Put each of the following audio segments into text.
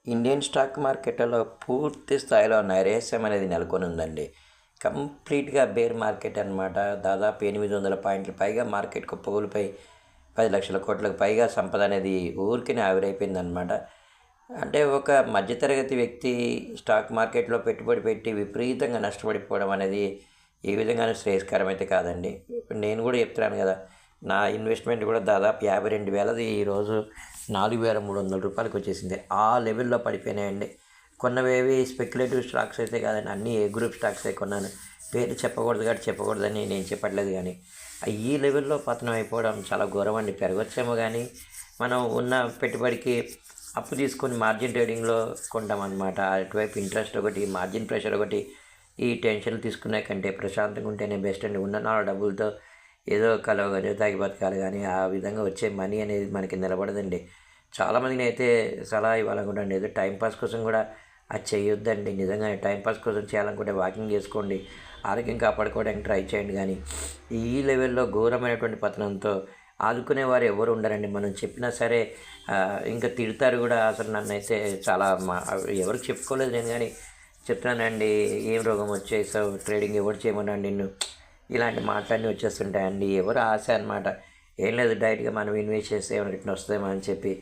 Indian stock మార్కెట్లలో పూర్తి స్థాయిలో నైరాశ్యం అనేది నెలకొని ఉందండి. కంప్లీట్‌గా బేర్ మార్కెట్ అనమాట. దాదాపు 800 పాయింట్ల పైగా మార్కెట్ కుప్పకూలిపోయి 10,00,000 కోట్లకు పైగా సంపద అనేది ఊరికనే ఆవిరైపోయిందనమాట. అంటే ఒక మధ్య తరగతి వ్యక్తి స్టాక్ మార్కెట్‌లో పెట్టుబడి పెట్టి విపరీతంగా నష్టపడిపోవడం అనేది ఏ విధంగానూ శ్రేయస్కరం అయితే కాదండి. ఇప్పుడు నేను కూడా చెప్తున్నాను కదా! నా ఇన్వెస్ట్‌మెంట్ కూడా దాదాపు 52,000ది ఈరోజు రూ. 4,300 వచ్చేసింది. ఆ లెవెల్‌లో పడిపోయినాయండి. కొన్నవేవి స్పెక్యులేటివ్ స్టాక్స్ అయితే కాదండి. అన్నీ ఏ గ్రూప్ స్టాక్సే కొన్నాను. పేరు చెప్పకూడదు కాబట్టి చెప్పకూడదని నేను చెప్పట్లేదు గానీ, ఈ లెవెల్‌లో పతనం అయిపోవడం చాలా ఘోరమండి. పెరగొచ్చేమో గానీ, మనం ఉన్న పెట్టుబడికి అప్పు తీసుకొని మార్జిన్ ట్రేడింగ్‌లో కొంటామనమాట. అటువైపు ఇంట్రెస్ట్ ఒకటి, మార్జిన్ ప్రెషర్ ఒకటి, ఈ టెన్షన్‌లు తీసుకునే కంటే ప్రశాంతంగా ఉంటేనే బెస్ట్ అండి. ఉన్న నాలుగు డబ్బులతో ఏదో కలవగలిసి తాగి బతకాలి కానీ, ఆ విధంగా వచ్చే మనీ అనేది మనకి నిలబడదండి. చాలామందినైతే సలహా ఇవ్వాలనుకుంటాను. ఏదో టైం పాస్ కోసం కూడా అది చేయొద్దండి. నిజంగానే టైం పాస్ కోసం చేయాలనుకుంటే వాకింగ్ చేసుకోండి. ఆరోగ్యం కాపాడుకోవడానికి ట్రై చేయండి. కానీ ఈ లెవెల్‌లో ఘోరమైనటువంటి పతనంతో ఆదుకునేవారు ఎవరు ఉండరండి. మనం చెప్పినా సరే ఇంకా తిడతారు కూడా. అసలు నన్నైతే చాలా ఎవరికి చెప్పుకోలేదు నేను, కానీ చెప్తున్నానండి. ఏం రోగం వచ్చేసావు, ట్రేడింగ్ ఎవరు చేయమన్నాడు నిన్ను, ఇలాంటి మాటలన్నీ వచ్చేస్తుంటాయండి. ఎవరు ఆశ అనమాట. ఏం లేదు, డైరెక్ట్గా మనం ఇన్వెస్ట్ చేస్తే ఏమైనా రిటర్న్ వస్తుందేమో అని చెప్పి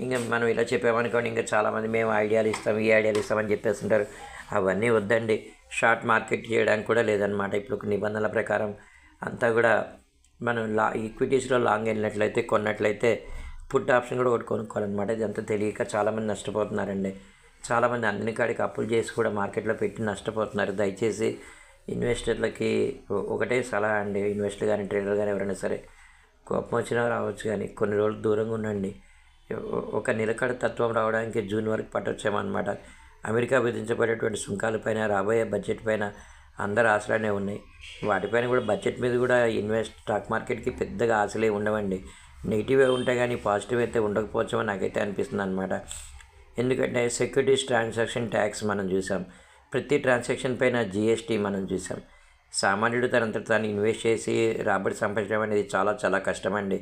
ఇంకా మనం ఇలా చెప్పామనుకోండి, ఇంకా చాలామంది మేము ఐడియాలు ఇస్తాం, ఈ ఐడియాలు ఇస్తామని చెప్పేస్తుంటారు. అవన్నీ వద్దండి. షార్ట్ మార్కెట్ చేయడానికి కూడా లేదనమాట. ఇప్పుడు నిబంధనల ప్రకారం అంతా కూడా మనం ఈక్విటీస్లో లాంగ్ వెళ్ళినట్లయితే, కొన్నట్లయితే పుట్ ఆప్షన్ కూడా ఒకటి కొనుక్కోవాలన్నమాట. ఇదంతా తెలియక చాలామంది నష్టపోతున్నారండి. చాలామంది అందని కాడికి అప్పులు చేసి కూడా మార్కెట్లో పెట్టి నష్టపోతున్నారు. దయచేసి ఇన్వెస్టర్లకి ఒకటే సలహా అండి. ఇన్వెస్టర్ కానీ, ట్రేడర్ కానీ ఎవరైనా సరే, కోపం వచ్చినా రావచ్చు కానీ కొన్ని రోజులు దూరంగా ఉండండి. ఒక నిలకడ తత్వం రావడానికి జూన్ వరకు పట్టొచ్చామన్నమాట. అమెరికా విధించబడేటువంటి సుంకాలపైన, రాబోయే బడ్జెట్ పైన అందరు ఆశలనే ఉన్నాయి. వాటిపైన కూడా బడ్జెట్ మీద కూడా స్టాక్ మార్కెట్కి పెద్దగా ఆశలే ఉండవండి. నెగిటివే ఉంటాయి కానీ పాజిటివ్ అయితే ఉండకపోవచ్చమని నాకైతే అనిపిస్తుంది అనమాట. ఎందుకంటే సెక్యూరిటీస్ ట్రాన్సాక్షన్ ట్యాక్స్ మనం చూసాం. ప్రతి ట్రాన్సాక్షన్ పైన జిఎస్టీ మనం చూసాం. సామాన్యుడు తనంతట తాను ఇన్వెస్ట్ చేసి రాబడి సంపాదించడం అనేది చాలా చాలా కష్టమండి.